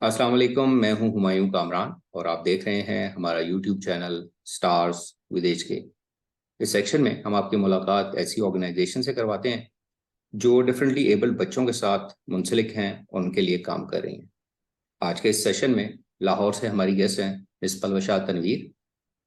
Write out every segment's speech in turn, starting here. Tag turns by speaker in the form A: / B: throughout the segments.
A: अस्सलाम वालेकुम। मैं हूं हुमायूं कामरान और आप देख रहे हैं हमारा यूट्यूब चैनल स्टार्स विदेश के। इस सेक्शन में हम आपकी मुलाकात ऐसी ऑर्गेनाइजेशन से करवाते हैं जो डिफरेंटली एबल्ड बच्चों के साथ मुंसलिक हैं और उनके लिए काम कर रही हैं। आज के इस सेशन में लाहौर से हमारी गेस्ट हैं मिस पलवशा तनवीर।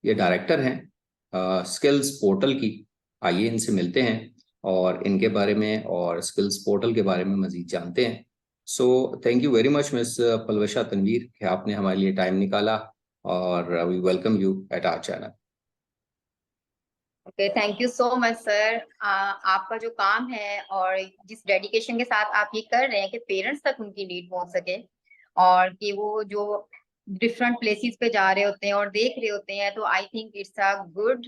A: ये डायरेक्टर हैं स्किल्स पोर्टल की। आइए इनसे मिलते हैं और इनके बारे में और स्किल्स पोर्टल के बारे में मजीद जानते हैं। So thank you very much miss Palwasha Tanveer कि आपने हमारे लिए टाइम निकाला और we welcome you at our channel.
B: Okay, thank you so much sir. आपका जो काम है और जिस डेडिकेशन के साथ आप ये कर रहे हैं कि पेरेंट्स तक उनकी नीड पहुंच सके और कि वो जो डिफरेंट प्लेसेस पे जा रहे होते हैं और देख रहे होते हैं, तो I think it's a good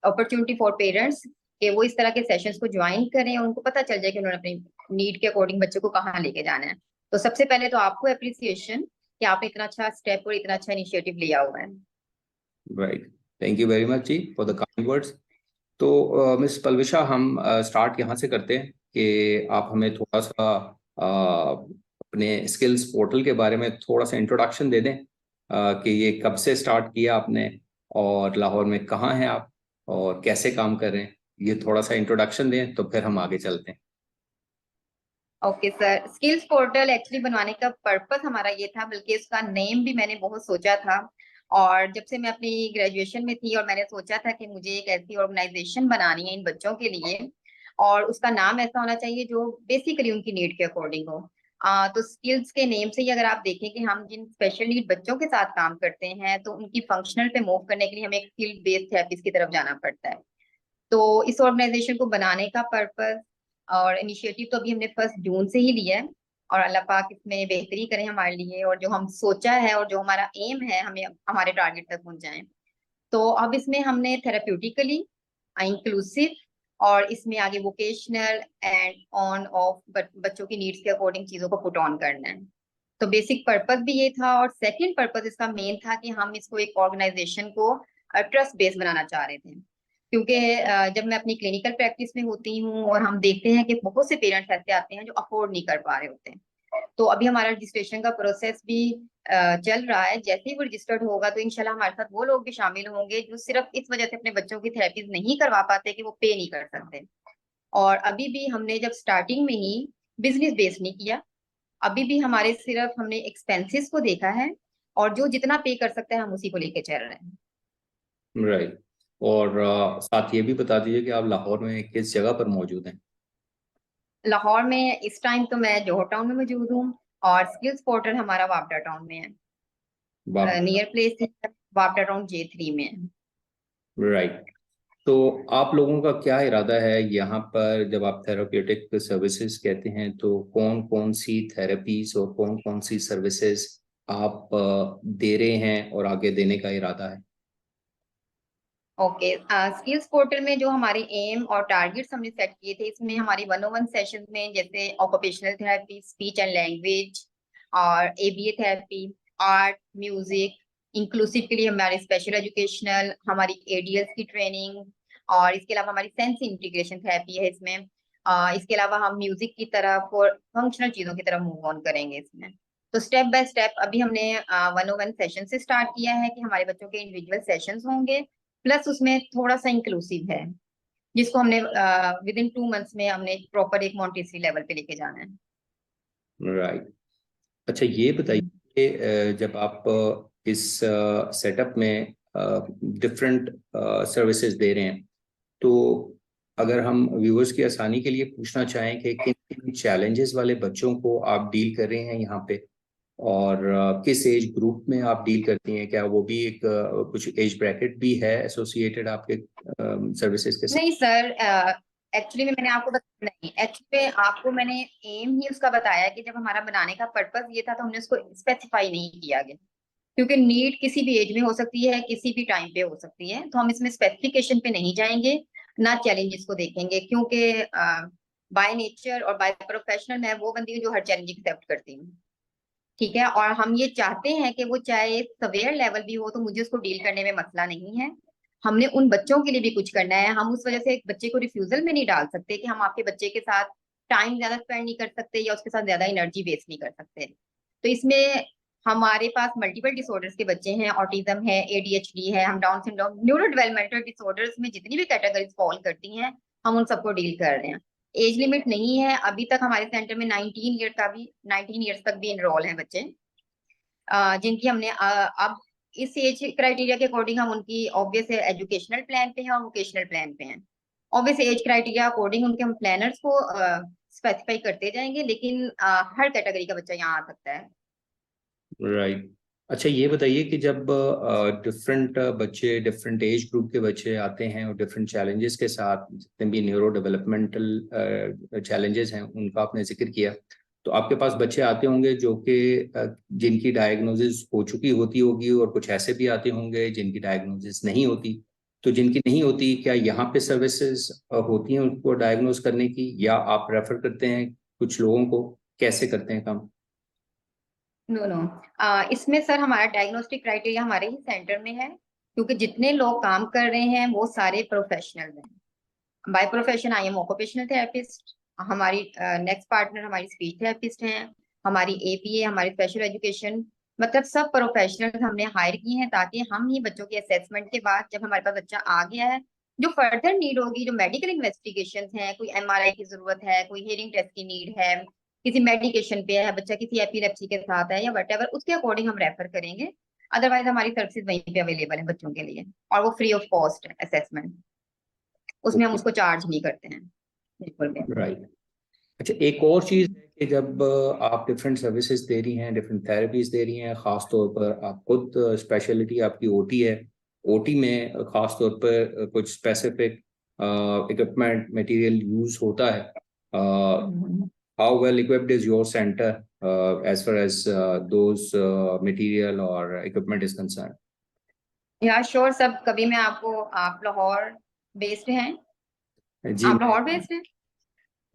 B: opportunity for parents कि वो इस तरह के सेशंस को ज्वाइन करें और उनको पता चल जाए कि उन्होंने अपनी नीड के अकॉर्डिंग बच्चे को कहाँ लेके जाना है। तो सबसे पहले तो आपको अप्रिसिएशन कि आपने इतना अच्छा स्टेप और इतना अच्छा इनिशिएटिव लिया हुआ है।
A: Right, thank you very much ji for the kind words. तो मिस पलविशा, हम स्टार्ट यहाँ से करते हैं कि आप हमें थोड़ा सा अपने स्किल्स पोर्टल के बारे में थोड़ा सा इंट्रोडक्शन दे दें कि ये कब से स्टार्ट किया आपने और लाहौर में कहाँ हैं आप और कैसे काम कर रहे हैं। ये थोड़ा सा इंट्रोडक्शन दें तो फिर हम आगे चलते हैं।
B: Okay sir, skills portal actually बनवाने का पर्पस हमारा ये था, बल्कि उसका नेम भी मैंने बहुत सोचा था। और जब से मैं अपनी ग्रेजुएशन में थी और मैंने सोचा था कि मुझे एक ऐसी ऑर्गेनाइजेशन बनानी है इन बच्चों के लिए, और उसका नाम ऐसा होना चाहिए जो बेसिकली उनकी नीड के अकॉर्डिंग हो। तो स्किल्स के नेम से ही अगर आप देखें कि हम जिन स्पेशल नीड बच्चों के साथ काम करते हैं, तो उनकी फंक्शनल पे मूव करने के लिए हमें एक स्किल बेस्ड थेरेपिस्ट की तरफ जाना पड़ता है। तो इस ऑर्गेनाइजेशन को बनाने का पर्पस और इनिशिएटिव तो अभी हमने 1 जून से ही लिया है, और अल्लाह पाक इसमें बेहतरी करें हमारे लिए, और जो हम सोचा है और जो हमारा एम है हमें हमारे टारगेट तक पहुंच जाए। तो अब इसमें हमने थेराप्यूटिकली इंक्लूसिव और इसमें आगे वोकेशनल एंड ऑन ऑफ बच्चों की नीड्स के अकॉर्डिंग चीजों को पुट ऑन करना है। तो बेसिक पर्पस भी ये था, और सेकंड पर्पस इसका मेन था कि हम इसको एक ऑर्गेनाइजेशन को ट्रस्ट बेस्ड बनाना चाह रहे थे। क्योंकि जब मैं अपनी क्लिनिकल प्रैक्टिस में होती हूँ और हम देखते हैं कि बहुत से पेरेंट्स ऐसे आते हैं जो अफोर्ड नहीं कर पा रहे होते हैं। तो अभी हमारा रजिस्ट्रेशन का प्रोसेस भी चल रहा है। जैसे ही वो रजिस्टर्ड होगा तो इंशाल्लाह हमारे साथ वो लोग भी शामिल होंगे जो सिर्फ इस वजह से अपने बच्चों की थेरेपीज नहीं करवा पाते कि वो पे नहीं कर सकते। और अभी भी हमने जब स्टार्टिंग में ही बिजनेस बेस नहीं किया, अभी भी हमारे सिर्फ हमने एक्सपेंसेस को देखा है, और जो जितना पे कर सकते हैं हम उसी को लेके चल रहे हैं।
A: राइट। और साथ ये भी बता दीजिए कि आप लाहौर में किस जगह पर मौजूद हैं।
B: लाहौर में इस टाइम तो मैं जोहर टाउन में मौजूद हूँ, और स्किल्स पोर्टल हमारा वापडा टाउन में
A: वाह।
B: है। नियर प्लेस है, वापडा टाउन J3 में है।
A: राइट। तो आप लोगों का क्या इरादा है यहाँ पर जब आप थेराप्यूटिक सर्विसेज कहते हैं तो कौन कौन सी थेरेपीज और कौन कौन सी सर्विसेज आप दे रहे हैं और आगे देने का इरादा है।
B: ओके, स्किल्स पोर्टल में जो हमारे एम और टारगेट्स हमने सेट किए थे, इसमें हमारी 101 सेशन में जैसे occupational therapy, speech and language, और ABA therapy, art, music, inclusive के लिए हमारी स्पेशल एजुकेशनल, हमारी ADLs की ट्रेनिंग, और इसके अलावा हमारी सेंस इंटीग्रेशन थेरेपी है इसमें। इसके अलावा हम म्यूजिक की तरफ और फंक्शनल चीजों की तरफ मूव ऑन करेंगे इसमें। तो स्टेप बाय स्टेप अभी हमने 101 सेशन से स्टार्ट किया है कि हमारे बच्चों के इंडिविजुअल सेशंस होंगे, प्लस उसमें थोड़ा सा इंक्लूसिव है, जिसको हमने विद इन 2 मंथ्स में हमने प्रॉपर एक मॉन्टेसरी लेवल पे लेके जाना है।
A: राइट। अच्छा, ये बताइए कि जब आप इस सेटअप में डिफरेंट सर्विसेज दे रहे हैं तो अगर हम व्यूअर्स की आसानी के लिए पूछना चाहें कि किन किन चैलेंजेस वाले बच्चों को आप डील कर रहे हैं यहाँ पे और किस एज ग्रुप में आप डील करती हैं, क्या वो भी एक कुछ एज ब्रैकेट भी है एसोसिएटेड आपके सर्विसेज के साथ।
B: नहीं सर, एक्चुअली में मैंने आपको नहीं, एक्चुअली में आपको मैंने एम ही उसका बताया कि जब हमारा बनाने का पर्पस ये था तो हमने उसको स्पेसिफाई नहीं किया गया, क्योंकि नीड किसी भी एज में हो सकती है, किसी भी टाइम पे हो सकती है। तो हम इसमें स्पेसिफिकेशन पे नहीं जाएंगे, ना चैलेंजेस को देखेंगे, क्योंकि बाय नेचर और बाय प्रोफेशनल मैं वो बंदी हूँ जो हर चैलेंज एक्सेप्ट करती हूँ। ठीक है, और हम ये चाहते हैं कि वो चाहे सवेयर लेवल भी हो तो मुझे उसको डील करने में मसला नहीं है। हमने उन बच्चों के लिए भी कुछ करना है। हम उस वजह से एक बच्चे को रिफ्यूजल में नहीं डाल सकते कि हम आपके बच्चे के साथ टाइम ज्यादा स्पेंड नहीं कर सकते या उसके साथ ज्यादा एनर्जी वेस्ट नहीं कर सकते। तो इसमें हमारे पास मल्टीपल डिसऑर्डर्स के बच्चे हैं, ऑटिज्म है, एडीएचडी है, हम down syndrome, neuro developmental disorders में जितनी भी कैटेगरीज फॉल करती हैं हम उन सबको डील कर रहे हैं। एज लिमिट नहीं है, अभी तक हमारे सेंटर में 19 ईयर्स तक भी इनरोल हैं बच्चे, जिनकी हमने अब इस एज क्राइटेरिया के अकॉर्डिंग हम उनकी ऑब्वियस एजुकेशनल प्लान पे हैं और वोकेशनल प्लान पे हैं। ऑब्वियस एज क्राइटेरिया अकॉर्डिंग उनके हम प्लानर्स को स्पेसिफाई करते जाएंगे, लेकिन हर कैटेगरी का बच्चा यहाँ आ सकता है।
A: राइट। अच्छा ये बताइए कि जब डिफरेंट बच्चे, डिफरेंट एज ग्रुप के बच्चे आते हैं और डिफरेंट चैलेंजेस के साथ, जितने भी न्यूरो डेवलपमेंटल चैलेंजेस हैं उनका आपने जिक्र किया, तो आपके पास बच्चे आते होंगे जो कि जिनकी डायग्नोसिस हो चुकी होती होगी, और कुछ ऐसे भी आते होंगे जिनकी डायग्नोसिस नहीं होती। तो जिनकी नहीं होती, क्या यहाँ पे सर्विसेज होती हैं उनको डायग्नोज करने की, या आप रेफर करते हैं कुछ लोगों को, कैसे करते हैं काम?
B: नो नो, इसमें सर हमारा डायग्नोस्टिक क्राइटेरिया हमारे ही सेंटर में है, क्योंकि जितने लोग काम कर रहे हैं वो सारे प्रोफेशनल हैं। By profession I am occupational therapist, हमारी नेक्स्ट पार्टनर हमारी स्पीच थेरेपिस्ट हैं, हमारी एपीए, हमारी स्पेशल एजुकेशन, मतलब सब प्रोफेशनल हमने हायर किए हैं, ताकि हम ही बच्चों के असेसमेंट के बाद जब हमारे पास बच्चा आ गया है, जो फर्दर नीड होगी, जो मेडिकल इन्वेस्टिगेशन है, कोई एमआरआई की जरूरत है, कोई हियरिंग टेस्ट की नीड है, किसी मेडिकेशन पे है बच्चा, किसी एपिलेप्सी के साथ है या वटेवर, उसके अकॉर्डिंग हम रेफर करेंगे। अदरवाइज हमारी सर्विसेज वहीं पे अवेलेबल है बच्चों के लिए, और वो फ्री ऑफ कॉस्ट है असेसमेंट, उसमें हम उसको चार्ज नहीं करते हैं बिल्कुल भी।
A: राइट। अच्छा एक और चीज़ है कि जब आप डिफरेंट सर्विसेज दे रही हैं, डिफरेंट थेरेपीज दे रही हैं, ख़ास तौर पर आप खुद स्पेशलिटी आपकी ओटी है, ओटी में ख़ास तौर पर कुछ स्पेसिफिक इक्विपमेंट मटेरियल यूज़ होता है। How well equipped is your centre as far as those material और इक्विपमेंट इज कंसर्न?
B: या श्योर सब, कभी मैं आपको, आप लाहौर बेस्ड हैं?
A: जी
B: आप लाहौर बेस्ड हैं?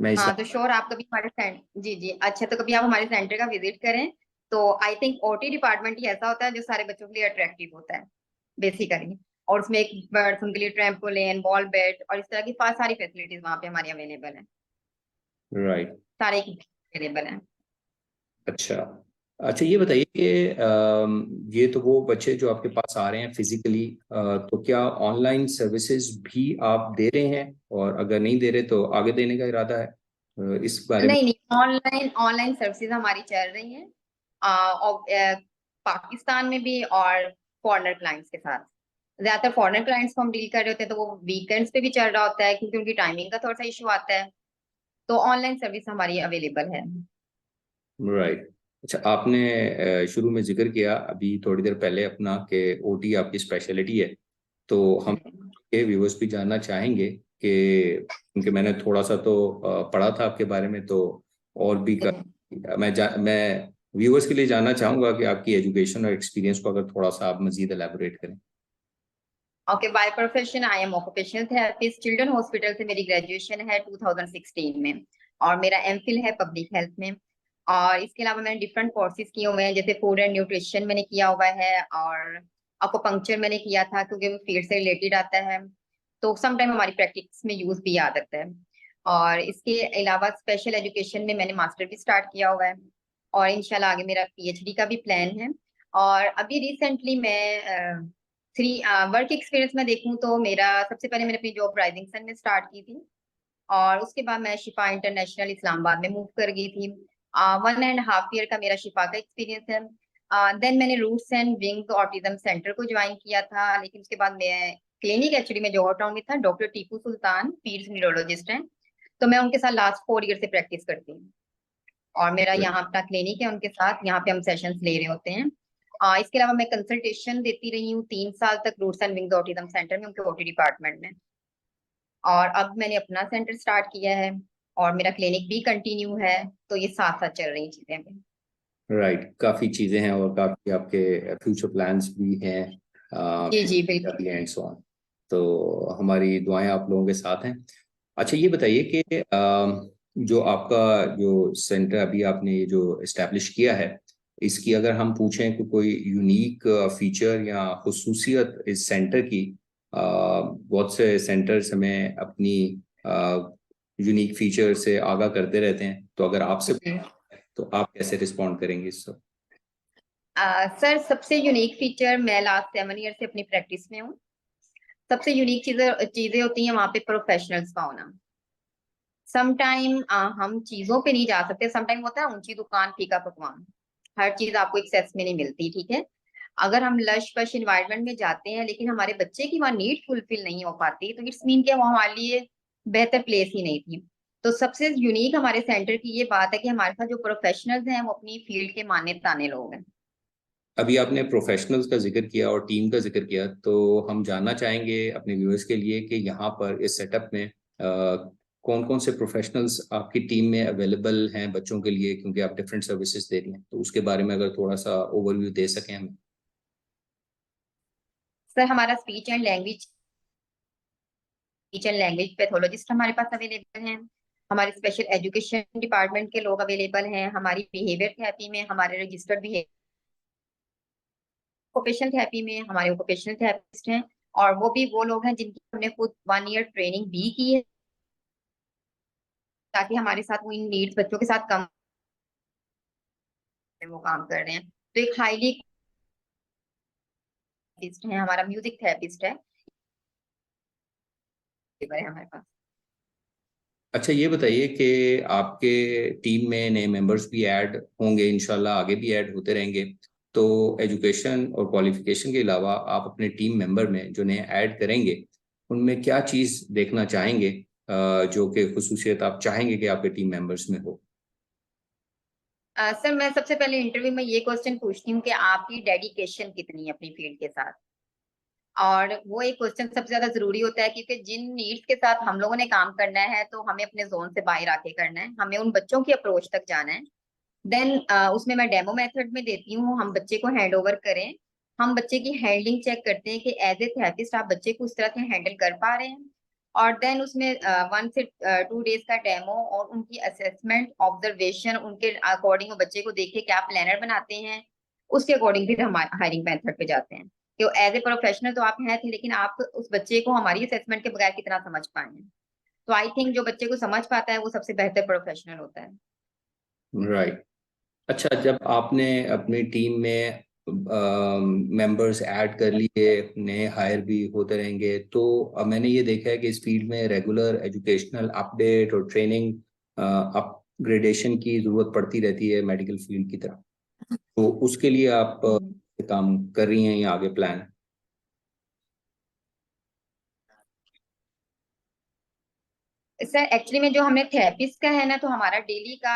A: मैं
B: हाँ तो श्योर आप कभी हमारे सेंटर, जी जी, अच्छा तो कभी आप हमारे सेंटर का विजिट करें, तो आई थिंक ओटी डिपार्टमेंट ही ऐसा होता है जो सारे बच्चों के लिए अट्रैक्टिव होता है बेसिकली, और उसमें एक बर्ड्स उनके लिए ट्रैम्पोलिन, बॉल बैट और इस तरह की सारी फैसिलिटीज वहाँ पे हमारी अवेलेबल है,
A: राइट।
B: सारे अवेलेबल है।
A: अच्छा। अच्छा ये बताइए कि ये तो वो बच्चे जो आपके पास आ रहे हैं फिजिकली, तो क्या ऑनलाइन सर्विसेज भी आप दे रहे हैं, और अगर नहीं दे रहे तो आगे देने का इरादा है? इस बारे में।
B: नहीं नहीं, ऑनलाइन ऑनलाइन सर्विसेज हमारी चल रही हैं, पाकिस्तान में भी और फॉरेनर क्लाइंट्स के साथ। ज्यादातर फॉरेनर क्लाइंट्स को हम डील कर रहे होते हैं, तो वो वीकेंड्स पे भी चल रहा होता है क्योंकि उनकी टाइमिंग का थोड़ा सा इशू आता है, तो ऑनलाइन सर्विस हमारी अवेलेबल है।
A: राइट। अच्छा आपने शुरू में जिक्र किया अभी थोड़ी देर पहले अपना कि ओटी आपकी स्पेशलिटी है, तो हम के व्यूअर्स भी जानना चाहेंगे कि, क्योंकि मैंने थोड़ा सा तो पढ़ा था आपके बारे में, तो और भी मैं व्यूअर्स के लिए जानना चाहूंगा कि आपकी एजुकेशन और एक्सपीरियंस को अगर थोड़ा सा आप मजीद एलैबोरेट करें।
B: Okay, by profession I am occupational therapist, children hospital से मेरी ग्रेजुएशन है 2016 में, और मेरा एमफिल है पब्लिक हेल्थ में। और इसके अलावा मैंने डिफरेंट कोर्सेज किए हुए हैं, जैसे फूड एंड न्यूट्रिशन मैंने किया हुआ है, और अकुपंक्चर मैंने किया था क्योंकि वो फील्ड से रिलेटेड आता है, तो समटाइम हमारी प्रैक्टिस में यूज भी आ सकता है। और इसके अलावा स्पेशल एजुकेशन में मैंने मास्टर भी स्टार्ट किया हुआ है, और इंशाल्लाह आगे मेरा पीएचडी का भी प्लान है। और अभी रिसेंटली मैं थ्री वर्क एक्सपीरियंस में देखूं तो मेरा सबसे पहले मैंने अपनी जॉब राइजिंग सन में स्टार्ट की थी, और उसके बाद मैं शिफा इंटरनेशनल इस्लामाबाद में मूव कर गई थी। 1.5 ईयर का मेरा शिफा का एक्सपीरियंस है। देन मैंने roots and wings autism centre को ज्वाइन किया था, लेकिन उसके बाद मैं क्लिनिक एक्चुअली में जौहर टाउन में था, डॉक्टर टीपू सुल्तान पीड्स न्यूरोलॉजिस्ट हैं, तो मैं उनके साथ लास्ट 4 ईयर से प्रैक्टिस करती हूँ, और मेरा यहाँ अपना क्लिनिक है उनके साथ, यहाँ पे हम सेशंस ले रहे होते हैं। इसके अलावा मैं कंसल्टेशन देती रही हूँ 3 साल तक roots and wings autism centre में, उनके ओटी डिपार्टमेंट में। और अब मैंने अपना सेंटर स्टार्ट किया है, और मेरा क्लिनिक भी कंटिन्यू है, तो ये साथ साथ चल रही चीजें हैं।
A: राइट। काफ़ी चीज़ें हैं और काफ़ी आपके फ्यूचर प्लान्स भी हैं,
B: जी जी बिल्कुल।
A: And so on. तो हमारी दुआएं आप लोगों के साथ हैं। अच्छा ये बताइए कि जो आपका जो सेंटर अभी आपने ये जो इस्टेब्लिश किया है, इसकी अगर हम पूछें कि कोई यूनिक फीचर या खुसूसियत इस सेंटर की, बहुत से सेंटर्स हमें अपनी यूनिक फीचर से आगाह करते रहते हैं, तो अगर आपसे
B: जी।
A: तो आप कैसे रिस्पॉन्ड करेंगे इस सब?
B: सर सबसे यूनिक फीचर, मैं लास्ट 7 ईयर से अपनी प्रैक्टिस में हूँ। सबसे यूनिक चीजें होती हैं वहां पे प्रोफेशनल्स का होना। समटाइम हम चीजों पे नहीं जा सकते, समटाइम होता है ऊंची दुकान फीका पकवान, हर चीज आपको एक्सेस में नहीं मिलती, ठीक है। अगर हम लश पश इन्वायरमेंट में जाते हैं लेकिन हमारे बच्चे की वहाँ नीड फुलफिल नहीं हो पाती, तो इट्स मीन कि वो हमारे लिए बेहतर प्लेस ही नहीं थी। तो सबसे यूनिक हमारे सेंटर की ये बात है कि हमारे पास जो प्रोफेशनल्स हैं वो अपनी फील्ड के माने ताने लोग हैं।
A: अभी आपने प्रोफेशनल्स का जिक्र किया और टीम का जिक्र किया, तो हम जानना चाहेंगे अपने व्यूअर्स के लिए कि यहाँ पर इस सेटअप में कौन कौन से प्रोफेशनल्स आपकी टीम में अवेलेबल हैं बच्चों के लिए, क्योंकि आप डिफरेंट सर्विसेज दे रही हैं, तो उसके बारे में अगर थोड़ा सा ओवरव्यू दे सकें हमें।
B: सर हमारा स्पीच एंड लैंग्वेज पैथोलॉजिस्ट हमारे पास अवेलेबल हैं। हमारे स्पेशल एजुकेशन डिपार्टमेंट के लोग अवेलेबल हैं। हमारी बिहेवियर थेरेपी में हमारे रजिस्टर्ड बिहेवियर, ऑक्यूपेशनल थेरेपी में हमारे ऑक्यूपेशनल थेरेपिस्ट हैं। और वो भी वो लोग हैं जिनकी हमने खुद 1 ईयर ट्रेनिंग भी की है, ताकि हमारे साथ वो इन नीड्स बच्चों के साथ कम वो काम कर रहे हैं। तो एक हाईली है, हमारा म्यूजिक थेरेपिस्ट है हमारे पास।
A: अच्छा, ये बताइए कि आपके टीम में नए मेंबर्स भी ऐड होंगे, इंशाल्लाह आगे भी ऐड होते रहेंगे, तो एजुकेशन और क्वालिफिकेशन के अलावा आप अपने टीम मेंबर में जो नए ऐड करेंगे उनमें क्या चीज़ देखना चाहेंगे, जो कि खुसूसियत आप चाहेंगे कि आपके टीम मेंबर्स में हो।
B: सर मैं सबसे पहले इंटरव्यू में ये क्वेश्चन पूछती हूँ कि आपकी डेडिकेशन कितनी है अपनी फील्ड के साथ। और वो एक क्वेश्चन सबसे ज्यादा जरूरी होता है, क्योंकि जिन नीड्स के साथ हम लोगों ने काम करना है तो हमें अपने जोन से बाहर आके करना है, हमें उन बच्चों की अप्रोच तक जाना है। देन उसमें मैं डेमो मेथड में देती हूँ, हम बच्चे को हैंड ओवर करें। हम बच्चे की हैंडलिंग चेक करते हैं कि एज ए थेरेपिस्ट आप बच्चे को उस तरह से हैंडल कर पा रहे हैं। और देन उसमें 1 से 2 डेज का डेमो और उनकी असेसमेंट ऑब्जर्वेशन, उनके अकॉर्डिंग वो बच्चे को देख के क्या प्लानर बनाते हैं, उसके अकॉर्डिंग फिर हम हायरिंग मेथड पे जाते हैं कि एज ए प्रोफेशनल तो आप हैं थे, लेकिन आप उस बच्चे को हमारी असेसमेंट के बगैर कितना समझ पाए हैं। तो आई थिंक जो बच्चे को समझ पाता है वो सबसे बेहतर प्रोफेशनल होता है।
A: राइट। अच्छा, जब आपने अपनी टीम में मेंबर्स ऐड कर लिए, नए हायर भी होते रहेंगे, तो अब मैंने ये देखा है कि इस फील्ड में रेगुलर एजुकेशनल अपडेट और ट्रेनिंग अपग्रेडेशन की ज़रूरत पड़ती रहती है मेडिकल फील्ड की तरह। तो उसके लिए आप काम कर रही हैं या आगे प्लान?
B: सर एक्चुअली में जो हमने थेरेपिस्ट का है ना, तो हमारा डेली का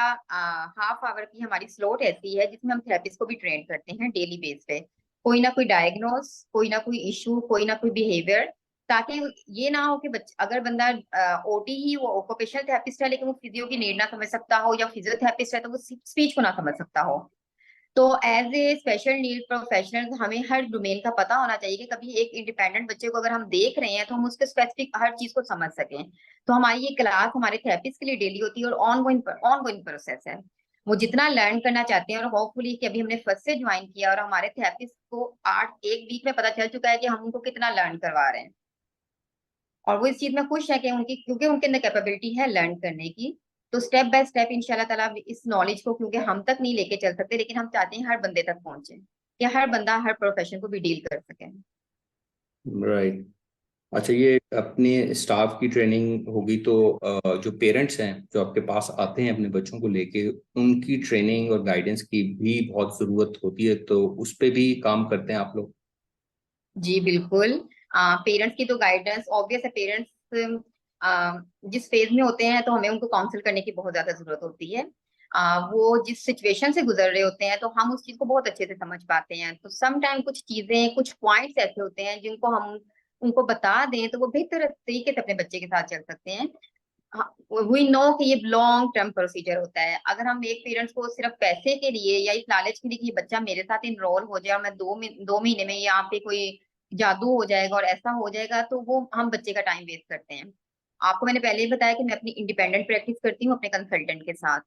B: 1/2 आवर की हमारी स्लॉट ऐसी है जिसमें हम थेरेपिस्ट को भी ट्रेन करते हैं डेली बेस पे। कोई ना कोई डायग्नोस, कोई ना कोई इशू, कोई ना कोई बिहेवियर, ताकि ये ना हो कि अगर बंदा ओटी ही वो ऑक्यूपेशनल थेरेपिस्ट है लेकिन वो फिजियो की नीड ना समझ सकता हो, या फिजियोथेरेपिस्ट है तो वो स्पीच को ना समझ सकता हो। तो as a special need professional हमें हर डोमेन का पता होना चाहिए कि कभी एक इंडिपेंडेंट बच्चे को अगर हम देख रहे हैं तो हम उसके स्पेसिफिक हर चीज को समझ सकें। तो हमारी ये क्लास हमारे थेरेपिस्ट के लिए डेली होती है और ऑनगोइंग प्रोसेस है। वो जितना लर्न करना चाहते हैं, और होपफुली कि अभी हमने फर्स्ट से ज्वाइन किया और हमारे थेरेपिस्ट को 1 वीक में पता चल चुका है कि हम उनको कितना लर्न करवा रहे हैं। और वो इस चीज में खुश है कि उनकी, क्योंकि उनके अंदर कैपेबिलिटी है लर्न करने की। तो स्टेप बाय स्टेप इंशाल्लाह ताला इस नॉलेज को, क्योंकि हम तक नहीं लेके चल सकते, लेकिन हम चाहते हैं हर बंदे तक पहुंचे, कि हर बंदा हर प्रोफेशन को भी डील कर सके।
A: राइट। अच्छा, ये अपने स्टाफ की ट्रेनिंग होगी, तो जो पेरेंट्स हैं जो आपके पास आते हैं अपने बच्चों को लेके, उनकी ट्रेनिंग और गाइडेंस की भी बहुत ज़रूरत होती है, तो उस पे भी काम करते हैं आप लोग?
B: जी बिल्कुल। पेरेंट्स की तो गाइडेंस ऑब्वियस है। पेरेंट्स जिस फेज में होते हैं तो हमें उनको काउंसिल करने की बहुत ज्यादा जरूरत होती है। वो जिस सिचुएशन से गुजर रहे होते हैं तो हम उस चीज को बहुत अच्छे से समझ पाते हैं। तो सम टाइम कुछ चीजें, कुछ पॉइंट्स ऐसे होते हैं जिनको हम उनको बता दें तो वो बेहतर तरीके से अपने बच्चे के साथ चल सकते हैं। वी नो कि ये लॉन्ग टर्म प्रोसीजर होता है। अगर हम एक पेरेंट्स को सिर्फ पैसे के लिए या इस लालच के लिए कि ये बच्चा मेरे साथ इनरोल हो जाए और मैं 2 महीने में यहाँ पे कोई जादू हो जाएगा और ऐसा हो जाएगा, तो वो हम बच्चे का टाइम वेस्ट करते हैं। आपको मैंने पहले ही बताया कि मैं अपनी इंडिपेंडेंट प्रैक्टिस करती हूँ अपने कंसल्टेंट के साथ।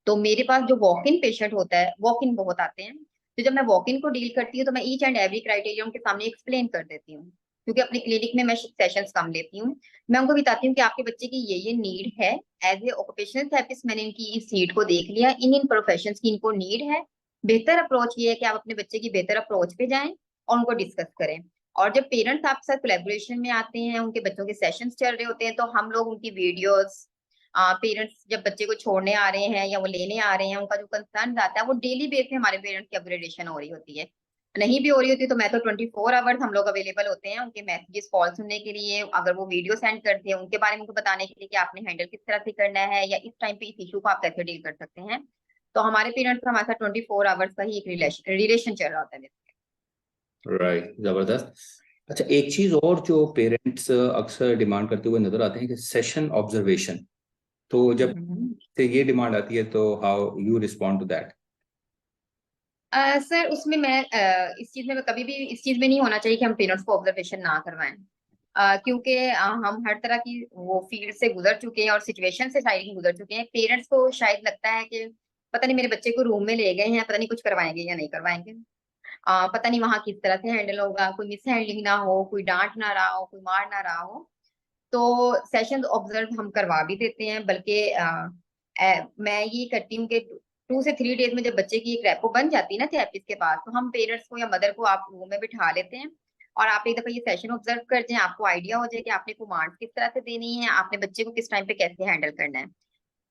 B: तो मेरे पास जो वॉक इन पेशेंट होता है, वॉक इन बहुत आते हैं, तो जब मैं वॉक इन को डील करती हूँ तो मैं ईच एंड एवरी क्राइटेरिया उनके सामने एक्सप्लेन कर देती हूँ, क्योंकि अपनी क्लिनिक में मैं सेशंस कम लेती हूँ। मैं उनको बताती हूँ कि आपके बच्चे की ये नीड है। एज ए ऑक्यूपेशनल थेरेपिस्ट मैंने इनकी इस नीड को देख लिया, इन प्रोफेशंस की इनको नीड है। बेहतर अप्रोच ये है कि आप अपने बच्चे की बेहतर अप्रोच पे जाएं और उनको डिस्कस करें। और जब पेरेंट्स आपके साथ कोलैबोरेशन में आते हैं, उनके बच्चों के सेशंस चल रहे होते हैं, तो हम लोग उनकी वीडियोस, पेरेंट्स जब बच्चे को छोड़ने आ रहे हैं या वो लेने आ रहे हैं, उनका जो कंसर्न आता है वो डेली बेस पे हमारे पेरेंट्स की अपग्रेडेशन हो रही होती है। नहीं भी हो रही होती तो मैं तो 24 आवर्स हम लोग अवेलेबल होते हैं उनके मैसेजेस कॉल सुनने के लिए। अगर वो वीडियो सेंड करते हैं उनके बारे में उनको बताने के लिए कि आपने हैंडल किस तरह से करना है या इस टाइम पे इस इशू को आप कैसे डील कर सकते हैं। तो हमारे पेरेंट्स का हमारे साथ 24 आवर्स का ही एक रिलेशन चल रहा होता है।
A: राइट, जबरदस्त। अच्छा, एक चीज और जो पेरेंट्स अक्सर डिमांड करते हुए नजर आते हैं कि सेशन ऑब्जर्वेशन, तो जब से ये डिमांड आती है तो how you respond to that?
B: Sir उसमें मैं इस चीज में कभी भी इस चीज में नहीं होना चाहिए कि हम पेरेंट्स को ऑब्जर्वेशन ना करवाएं। क्योंकि हम हर तरह की वो फील्ड से गुजर चुके हैं और सिचुएशन से शायद ही गुजर चुके हैं। पेरेंट्स को शायद लगता है कि पता नहीं मेरे बच्चे को रूम में ले गए हैं, पता नहीं कुछ करवाएंगे या नहीं करवाएंगे। पता नहीं वहां किस तरह से हैंडल होगा, कोई मिस हैंडलिंग ना हो, कोई डांट ना रहा हो, कोई मार ना रहा हो। तो सेशन ऑब्जर्व हम करवा भी देते हैं, बल्कि मैं ये करती हूँ कि 2 से 3 डेज में जब बच्चे की एक रेपो बन जाती है ना थेरेपिस्ट के पास, तो हम पेरेंट्स को या मदर को आप रूम में बिठा लेते हैं और आप एक दफा ये सेशन ऑब्जर्व कर जाएं, आपको आइडिया हो जाए कि आपने कमांड्स किस तरह से देनी है, आपने बच्चे को किस टाइम पे कैसे हैंडल करना है।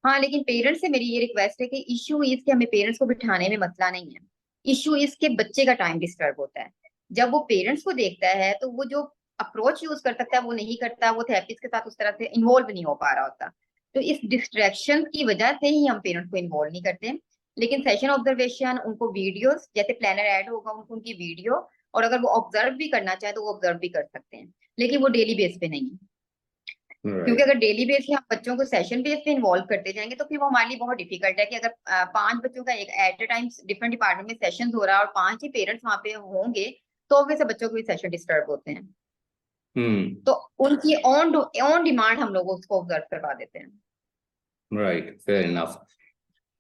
B: हाँ, लेकिन पेरेंट्स से मेरी ये रिक्वेस्ट है कि इश्यू इज कि हमें पेरेंट्स को बिठाने में मसला नहीं है। इश्यू इज के बच्चे का टाइम डिस्टर्ब होता है। जब वो पेरेंट्स को देखता है तो वो जो अप्रोच यूज कर सकता है वो नहीं करता, वो थेरेपिस्ट के साथ उस तरह से इन्वॉल्व नहीं हो पा रहा होता। तो इस डिस्ट्रैक्शन की वजह से ही हम पेरेंट्स को इन्वॉल्व नहीं करते। लेकिन सेशन ऑब्जर्वेशन, उनको वीडियोस जैसे प्लानर ऐड होगा उनको उनकी वीडियो, और अगर वो ऑब्जर्व भी करना चाहे तो वो ऑब्जर्व भी कर सकते हैं, लेकिन वो डेली बेस पे नहीं। क्योंकि
A: राइट।
B: अगर डेली बेस पे हम बच्चों को सेशन बेस पे इन्वॉल्व करते जाएंगे तो फिर वो हमारे लिए बहुत डिफिकल्ट है कि अगर 5 बच्चों का एक at a time different department में सेशन हो रहा है और 5 ही पेरेंट्स वहां पे होंगे, तो ऑब्वियसली बच्चों को भी सेशन डिस्टर्ब होते हैं।
A: हम्म।
B: तो उनकी ऑन ऑन डिमांड हम लोग उसको ऑब्जर्व करवा देते हैं।
A: Right, fair enough.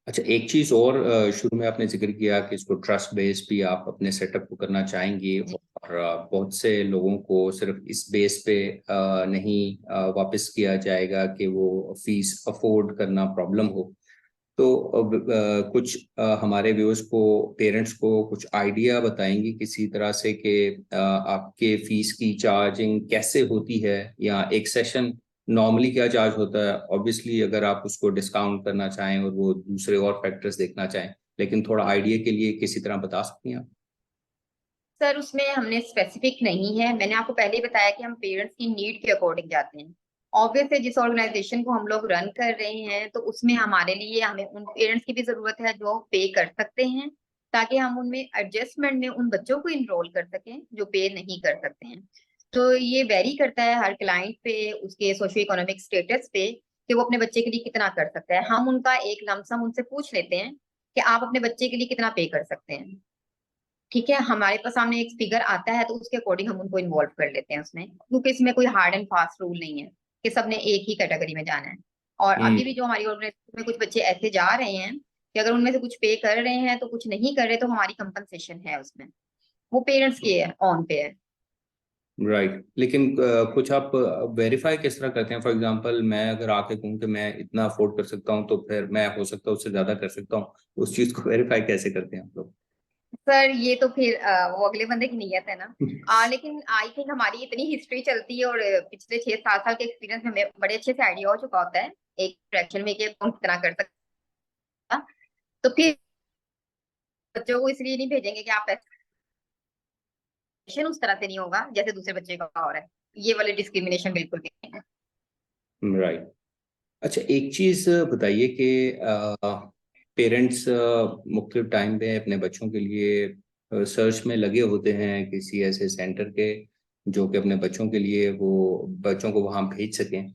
A: अच्छा, एक चीज और, शुरू में आपने जिक्र किया कि इसको ट्रस्ट बेस भी आप अपने सेटअप को करना चाहेंगे, और बहुत से लोगों को सिर्फ इस बेस पे नहीं वापस किया जाएगा कि वो फीस अफोर्ड करना प्रॉब्लम हो। तो कुछ हमारे व्यूअर्स को, पेरेंट्स को कुछ आइडिया बताएंगी किसी तरह से कि आपके फीस की चार्जिंग कैसे होती है, या एक सेशन नॉर्मली क्या चार्ज होता है? ऑब्वियसली अगर आप उसको डिस्काउंट करना चाहें और वो दूसरे और फैक्टर्स देखना चाहें, लेकिन थोड़ा आइडिया के लिए किसी तरह बता सकती हैं आप?
B: सर उसमें हमने स्पेसिफिक नहीं है, मैंने आपको पहले ही बताया कि हम पेरेंट्स की नीड के अकॉर्डिंग जाते हैं। ऑब्वियसली जिस ऑर्गेनाइजेशन को हम लोग रन कर रहे हैं तो उसमें हमारे लिए हमें उन पेरेंट्स की भी जरूरत है जो पे कर सकते हैं, ताकि हम उनमें एडजस्टमेंट में उन बच्चों को इनरोल कर सकें जो पे नहीं कर सकते हैं। तो ये वेरी करता है हर क्लाइंट पे, उसके सोशियो इकोनॉमिक स्टेटस पे, कि वो अपने बच्चे के लिए कितना कर सकता है। हम उनका एक लमसम उनसे पूछ लेते हैं कि आप अपने बच्चे के लिए कितना पे कर सकते हैं। ठीक है, हमारे पास सामने एक फिगर आता है तो उसके अकॉर्डिंग हम उनको इन्वॉल्व कर लेते हैं उसमें, क्योंकि इसमें कोई हार्ड एंड फास्ट रूल नहीं है कि सबने एक ही कैटेगरी में जाना है। और
A: हम्म।
B: अभी भी जो हमारी ऑर्गेनाइजेशन में कुछ बच्चे ऐसे जा रहे हैं कि अगर उनमें से कुछ पे कर रहे हैं तो कुछ नहीं कर रहे, तो हमारी कंपनसेशन है उसमें, वो पेरेंट्स के ऑन पे है।
A: राइट, लेकिन कुछ आप वेरीफाई किस तरह करते हैं? फॉर एग्जांपल, मैं अगर आके कहूँ कि मैं इतना अफोर्ड कर सकता हूँ, तो फिर मैं हो सकता है उससे ज्यादा कर सकता हूँ, उस चीज को वेरीफाई कैसे करते हैं आप लोग?
B: सर ये तो फिर वो अगले बंदे की नीयत है ना। लेकिन आई थिंक हमारी इतनी हिस्ट्री चलती है और पिछले 6-7 साल के एक्सपीरियंस में हमें बड़े अच्छे से आइडिया हो चुका होता है एक फ्रैक्शन में कि कौन कितना कर सकता। तो फिर बच्चों को इसलिए नहीं भेजेंगे कि आप ऐसे उस तरह से नहीं होगा जैसे दूसरे बच्चे का हो रहा है। ये वाले डिस्क्रिमिनेशन बिल्कुल भी नहीं है।
A: राइट। अच्छा, एक चीज बताइए कि पेरेंट्स मुख्तलिफ टाइम पे अपने बच्चों के लिए सर्च में लगे होते हैं किसी ऐसे सेंटर के जो कि अपने बच्चों के लिए वो बच्चों को वहाँ भेज सकें।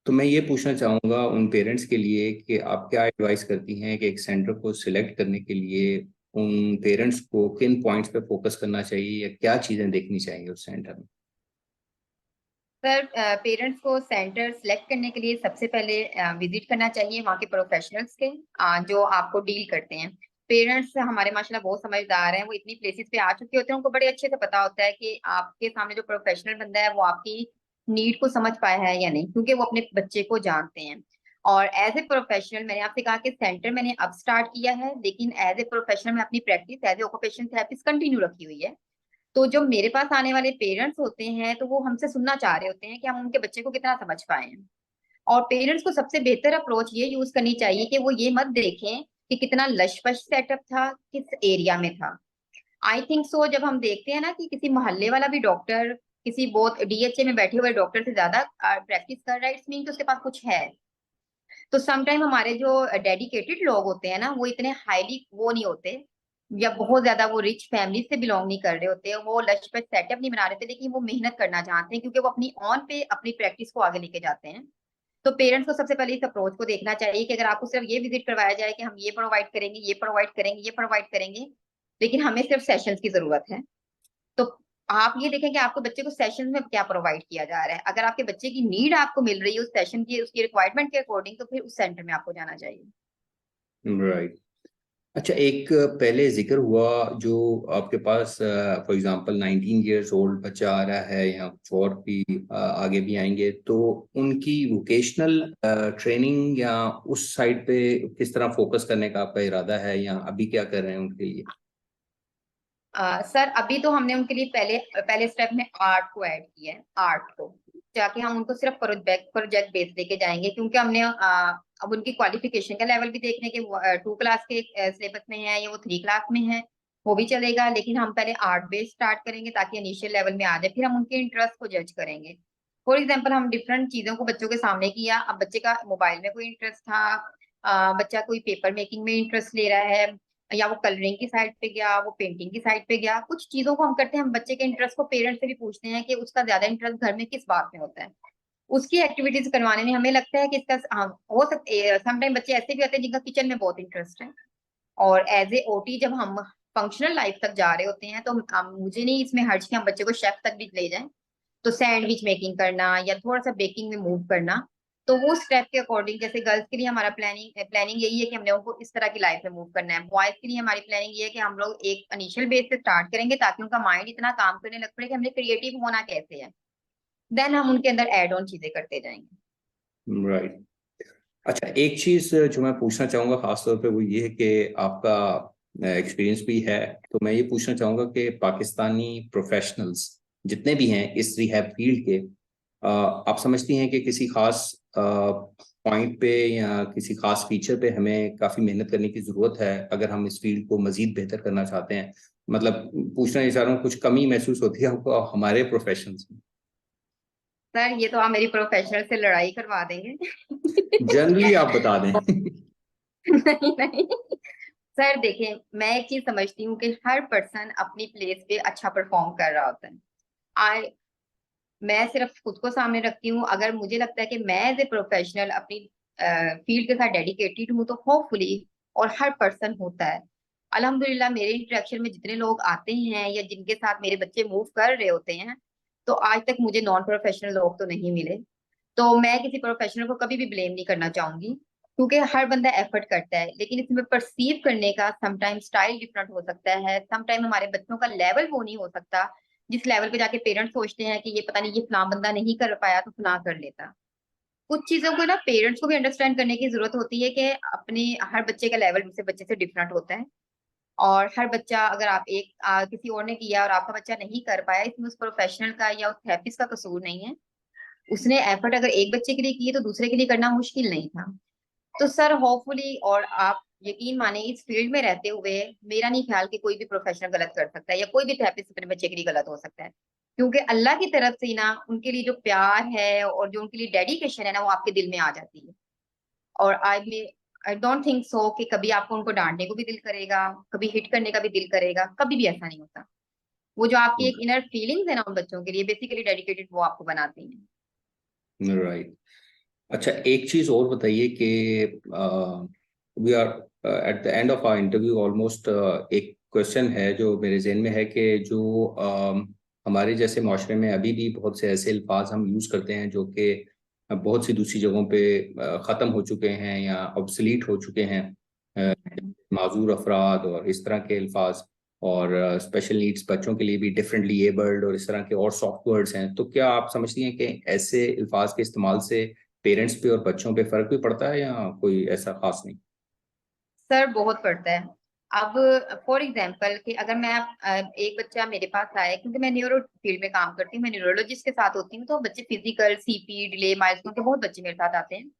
A: तो मैं ये पूछना चाहूँगा उन पेरेंट्स के लिए कि आप क्या एडवाइस करती हैं कि एक सेंटर को सिलेक्ट करने के लिए उन पेरेंट्स को किन पॉइंट्स पे फोकस करना चाहिए, या क्या चीज़ें देखनी चाहिए उस सेंटर में?
B: सर पेरेंट्स को सेंटर सेलेक्ट करने के लिए सबसे पहले विजिट करना चाहिए वहाँ के प्रोफेशनल्स के, जो आपको डील करते हैं। पेरेंट्स हमारे माशाल्लाह बहुत समझदार हैं, वो इतनी प्लेसेस पे आ चुके होते हैं, उनको बड़े अच्छे से पता होता है कि आपके सामने जो प्रोफेशनल बंदा है वो आपकी नीड को समझ पाया है या नहीं, क्योंकि वो अपने बच्चे को जानते हैं। और एज ए प्रोफेशनल मैंने आपसे कहा कि सेंटर मैंने अब स्टार्ट किया है, लेकिन एज ए प्रोफेशनल मैं अपनी practice as a occupation therapist continue रखी हुई है। तो जो मेरे पास आने वाले पेरेंट्स होते हैं तो वो हमसे सुनना चाह रहे होते हैं कि हम उनके बच्चे को कितना समझ पाए हैं। और पेरेंट्स को सबसे बेहतर अप्रोच ये यूज करनी चाहिए कि वो ये मत देखें कि कितना लश-पश सेटअप था, किस एरिया में था। आई थिंक सो जब हम देखते हैं ना कि किसी मोहल्ले वाला भी डॉक्टर किसी बहुत डीएचए में बैठे हुए डॉक्टर से ज्यादा प्रैक्टिस कर रहा है, इट्स मीन कि उसके पास कुछ है। तो समटाइम हमारे जो डेडिकेटेड लोग होते हैं ना, वो इतने हाईली वो नहीं होते, या बहुत ज्यादा वो रिच फैमिली से बिलोंग नहीं कर रहे होते, वो लश-पश सेटअप नहीं बना रहे थे, लेकिन वो मेहनत करना चाहते हैं क्योंकि वो अपनी ऑन पे अपनी प्रैक्टिस को आगे लेके जाते हैं। तो पेरेंट्स को सबसे पहले इस अप्रोच को देखना चाहिए कि अगर आपको सिर्फ ये विजिट करवाया जाए कि हम ये प्रोवाइड करेंगे, ये प्रोवाइड करेंगे, ये प्रोवाइड करेंगे, लेकिन हमें सिर्फ सेशंस की जरूरत है, तो आप ये देखें कि आपको बच्चे को सेशन में क्या प्रोवाइड किया जा रहा है। अगर आपके बच्चे की नीड आपको मिल रही है उस सेशन की, उसकी रिक्वायरमेंट के अकॉर्डिंग, तो फिर उस सेंटर में आपको जाना चाहिए।
A: राइट। अच्छा, एक पहले जिक्र हुआ जो आपके पास फॉर एग्जांपल 19 इयर्स ओल्ड बच्चा आ रहा है या कुछ और भी आगे भी आएंगे, तो उनकी वोकेशनल ट्रेनिंग या उस साइड पे किस तरह फोकस करने का आपका इरादा है, या अभी क्या कर रहे हैं उनके लिए?
B: सर अभी तो हमने उनके लिए पहले पहले स्टेप में आर्ट को ऐड किया है, आर्ट को जाके हम उनको सिर्फ प्रोजेक्ट बेस लेके जाएंगे, क्योंकि हमने अब उनकी क्वालिफिकेशन का लेवल भी देखने के 2 क्लास के सिलेबस में है या वो 3 क्लास में है, वो भी चलेगा, लेकिन हम पहले आर्ट बेस स्टार्ट करेंगे ताकि इनिशियल लेवल में आ जाए, फिर हम उनके इंटरेस्ट को जज करेंगे। फॉर एग्जाम्पल हम डिफरेंट चीजों को बच्चों के सामने किया, अब बच्चे का मोबाइल में कोई इंटरेस्ट था, बच्चा कोई पेपर मेकिंग में इंटरेस्ट ले रहा है, या वो कलरिंग की साइड पे गया, वो पेंटिंग की साइड पे गया, कुछ चीजों को हम करते हैं, हम बच्चे के इंटरेस्ट को पेरेंट्स से भी पूछते हैं कि उसका ज्यादा इंटरेस्ट घर में किस बात में होता है, उसकी एक्टिविटीज करवाने में हमें लगता है कि इसका हो सकता समटाइम बच्चे ऐसे भी होते हैं जिनका किचन में बहुत इंटरेस्ट है, और एज ए ओटी जब हम फंक्शनल लाइफ तक जा रहे होते हैं तो मुझे नहीं इसमें हर्ज कि हम बच्चे को शेफ तक भी ले जाएं, तो सैंडविच मेकिंग करना या थोड़ा सा बेकिंग में मूव करना, तो वो स्टेप के अकॉर्डिंग, जैसे गर्ल्स के लिए हमारा प्लानिंग यही है कि हम लोगों को इस तरह की लाइफ में मूव करना है, बॉयज के लिए हमारी प्लानिंग ये है कि हम लोग एक इनिशियल बेस से स्टार्ट करेंगे ताकि उनका माइंड इतना काम करने लग पड़े कि हमने क्रिएटिव होना कैसे है, देन हम उनके अंदर एड ऑन चीजें करते जाएंगे।
A: राइट। अच्छा, एक चीज जो मैं पूछना चाहूंगा खासतौर पे वो ये है कि आपका एक्सपीरियंस भी है, तो मैं ये पूछना चाहूंगा कि पाकिस्तानी प्रोफेशनल्स जितने भी हैं इस रिहैब फील्ड के, आप समझती हैं कि किसी खास पॉइंट पे या किसी खास फीचर पे हमें काफी मेहनत करने की जरूरत है अगर हम इस फील्ड को मजीद बेहतर करना चाहते हैं? मतलब पूछना ये चाह रहा हूँ, कुछ कमी महसूस होती है आपको हमारे प्रोफेशंस में?
B: सर ये तो आप मेरी प्रोफेशनल से लड़ाई करवा देंगे।
A: जनरली आप बता दें।
B: नहीं नहीं सर, देखिए मैं एक चीज समझती हूँ कि हर पर्सन अपनी प्लेस पे अच्छा परफॉर्म कर रहा होता है। आई मैं सिर्फ खुद को सामने रखती हूँ, अगर मुझे लगता है कि मैं एज ए प्रोफेशनल अपनी फील्ड के साथ डेडिकेटेड हूँ तो होपफुली, और हर पर्सन होता है, अल्हम्दुलिल्लाह मेरे इंटरेक्शन में जितने लोग आते हैं या जिनके साथ मेरे बच्चे मूव कर रहे होते हैं, तो आज तक मुझे नॉन प्रोफेशनल लोग तो नहीं मिले। तो मैं किसी प्रोफेशनल को कभी भी ब्लेम नहीं करना चाहूंगी, क्योंकि हर बंदा एफर्ट करता है, लेकिन इसमें परसीव करने का समटाइम स्टाइल डिफरेंट हो सकता है, समटाइम हमारे बच्चों का लेवल वो नहीं हो सकता जिस लेवल पे जाके पेरेंट्स सोचते हैं कि ये पता नहीं ये फलां बंदा नहीं कर पाया तो फलां कर लेता। कुछ चीजों को ना पेरेंट्स को भी अंडरस्टैंड करने की जरूरत होती है कि अपने हर बच्चे का लेवल दूसरे बच्चे से डिफरेंट होता है, और हर बच्चा, अगर आप किसी और ने किया और आपका बच्चा नहीं कर पाया, इसमें उस प्रोफेशनल का या उस थेरेपिस्ट का कसूर नहीं है। उसने एफर्ट अगर एक बच्चे के लिए किए तो दूसरे के लिए करना मुश्किल नहीं था। तो सर होपफुली, और आप यकीन माने इस फील्ड में रहते हुए मेरा नहीं ख्याल कि कोई भी प्रोफेशनल गलत कर सकता है या कोई भी थेरेपिस्ट अपने बच्चे के लिए गलत हो सकता है, क्योंकि अल्लाह की तरफ से ना उनके लिए जो प्यार है और जो उनके लिए डेडिकेशन है ना, वो आपके दिल में आ जाती है। और आई डोंट थिंक सो कि कभी आपको उनको डांटने को भी दिल करेगा, कभी हिट करने का भी दिल करेगा, कभी भी ऐसा नहीं होता। वो जो आपकी एक इनर फीलिंग्स है ना उन बच्चों के लिए बेसिकली डेडिकेटेड, वो आपको बनाती हैं।
A: राइट। अच्छा, एक चीज और बताइए कि we are at the end of our interview almost. एक क्वेश्चन है जो मेरे जहन में है कि जो हमारे जैसे माशरे में अभी भी बहुत से ऐसे अल्फाज हम यूज करते हैं जो कि बहुत सी दूसरी जगहों पे ख़त्म हो चुके हैं या ऑब्सलीट हो चुके हैं, माजूर अफराद और इस तरह के अल्फाज, और स्पेशल नीड्स बच्चों के लिए भी डिफरेंटली एबल्ड और इस तरह के और सॉफ्ट वर्ड्स हैं, तो क्या आप समझती हैं कि ऐसे अल्फाज के इस्तेमाल से पेरेंट्स पे और बच्चों पे फर्क भी पड़ता है या कोई ऐसा खास नहीं?
B: सर बहुत पड़ता है। अब फॉर एग्जांपल कि अगर मैं एक बच्चा मेरे पास आए, क्योंकि मैं न्यूरो फील्ड में काम करती हूँ, मैं न्यूरोलॉजिस्ट के साथ होती हूँ, तो बच्चे फिजिकल, सीपी, डिले, माइलस्टोन के बहुत बच्चे मेरे साथ आते हैं।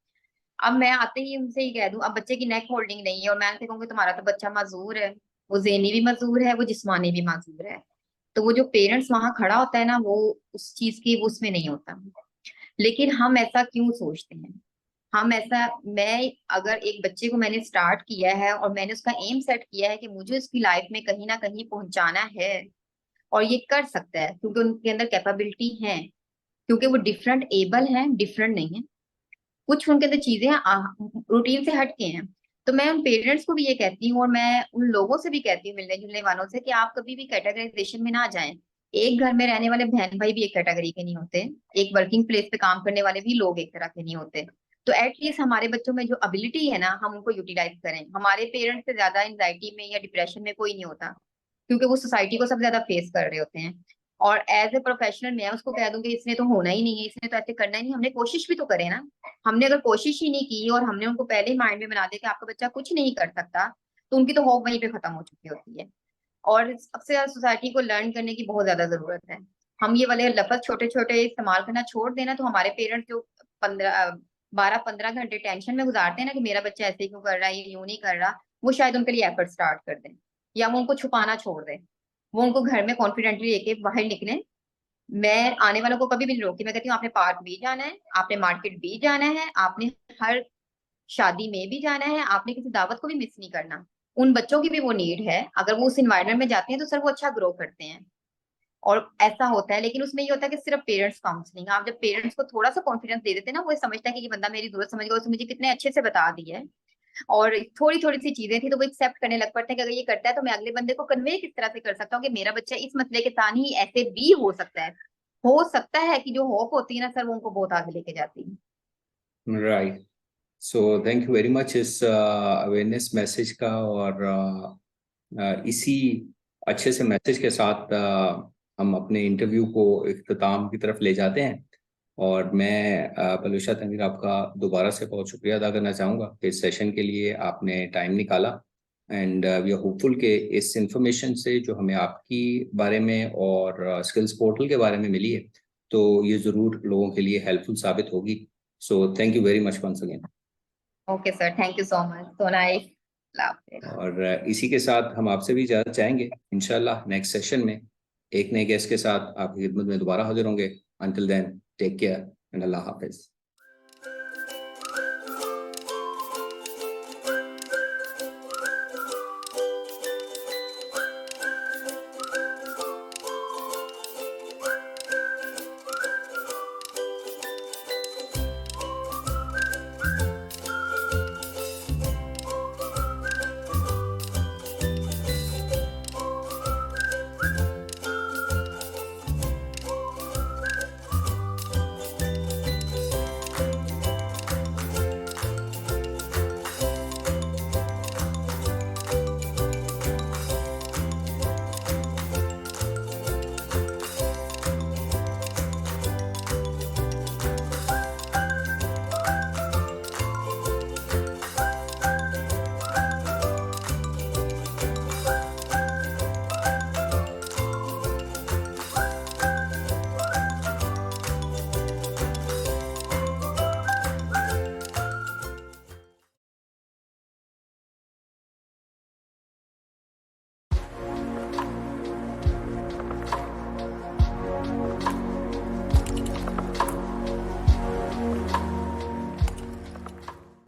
B: अब मैं आते ही उनसे ही कह दूं, अब बच्चे की नेक होल्डिंग नहीं है और मैं उनसे कहूंगी तुम्हारा तो बच्चा माजूर है, वो ज़हनी भी माजूर है, वो जिस्मानी भी माजूर है। तो वो जो पेरेंट्स वहां खड़ा होता है ना, वो उस चीज की वो उसमें नहीं होता। लेकिन हम ऐसा क्यों सोचते हैं? हम ऐसा मैं अगर एक बच्चे को मैंने स्टार्ट किया है और मैंने उसका एम सेट किया है कि मुझे उसकी लाइफ में कहीं ना कहीं पहुंचाना है, और ये कर सकता है क्योंकि उनके अंदर कैपेबिलिटी है, क्योंकि वो डिफरेंट एबल है, डिफरेंट नहीं है, कुछ उनके अंदर चीजें रूटीन से हट के हैं। तो मैं उन पेरेंट्स को भी ये कहती हूँ और मैं उन लोगों से भी कहती हूँ, मिलने जुलने वालों से, कि आप कभी भी कैटेगराइजेशन में ना जाएं। एक घर में रहने वाले बहन भाई भी एक कैटेगरी के नहीं होते, एक वर्किंग प्लेस पे काम करने वाले भी लोग एक तरह के नहीं होते। तो एटलीस्ट हमारे बच्चों में जो एबिलिटी है ना, हम उनको यूटिलाइज करें। हमारे पेरेंट्स से ज्यादा एंजाइटी में या डिप्रेशन में कोई नहीं होता, क्योंकि वो सोसाइटी को सबसे ज्यादा फेस कर रहे होते हैं। और एज ए प्रोफेशनल मैं उसको कह दूंगी इसने तो होना ही नहीं है, इसने तो ऐसे करना ही नहीं, हमने कोशिश भी तो करे ना। हमने अगर कोशिश ही नहीं की और हमने उनको पहले ही माइंड में बना दिया कि आपका बच्चा कुछ नहीं कर सकता, तो उनकी तो होप वहीं पे खत्म हो चुकी होती है। और सबसे ज्यादा सोसाइटी को लर्न करने की बहुत ज्यादा जरूरत है। हम ये वाले लफ्ज छोटे छोटे इस्तेमाल करना छोड़ देना, तो हमारे पेरेंट्स जो 12-15 घंटे टेंशन में गुजारते हैं ना कि मेरा बच्चा ऐसे क्यों कर रहा है, ये यूं नहीं कर रहा, वो शायद उनके लिए एफर्ट स्टार्ट कर दें, या वो उनको छुपाना छोड़ दें, वो उनको घर में कॉन्फिडेंटली लेके बाहर निकले। मैं आने वालों को कभी भी नहीं रोकती, मैं कहती हूँ आपने पार्क भी जाना है, आपने मार्केट भी जाना है, आपने हर शादी में भी जाना है, आपने किसी दावत को भी मिस नहीं करना। उन बच्चों की भी वो नीड है, अगर वो उस इन्वायरमेंट में जाते हैं तो सर वो अच्छा ग्रो करते हैं। और ऐसा होता है, लेकिन उसमें ये होता है कि सिर्फ पेरेंट्स काउंसलिंग, आप जब पेरेंट्स को थोड़ा सा कॉन्फिडेंस दे देते हैं ना, वो समझता है कि ये बंदा मेरी जरूरत समझ गया, उसने मुझे कितने अच्छे से बता दी है, और थोड़ी थोड़ी सी चीजें थी तो वो एक्सेप्ट करने लग पड़ते हैं कि अगर ये करता है तो मैं अगले बंदे को कन्वे किस तरह से कर सकता हूँ कि मेरा बच्चा इस मसले के साथ ही ऐसे भी हो सकता है। हो सकता है कि जो होप होती है ना सर, वो उनको बहुत आगे लेके जाती है।
A: Right. So thank you very much इस अवेयरनेस मैसेज का, और इसी अच्छे से मैसेज के साथ हम अपने इंटरव्यू को इख्तिताम की तरफ ले जाते हैं। और मैं बलूशा तनवीर आपका दोबारा से बहुत शुक्रिया अदा करना चाहूँगा कि इस सेशन के लिए आपने टाइम निकाला। एंड वी आर होपफुल कि इस इंफॉर्मेशन से जो हमें आपकी बारे में और स्किल्स पोर्टल के बारे में मिली है, तो ये ज़रूर लोगों के लिए हेल्पफुल साबित होगी। So thank you very much once again.
B: Okay sir, thank you so much, so nice.
A: और इसी के साथ हम आपसे भी इजाज़त चाहेंगे। इंशाल्लाह नेक्स्ट सेशन में एक नए गेस्ट के साथ आपकी खिदमत में दोबारा हाजिर होंगे। Until then take care and अल्लाह हाफिज़।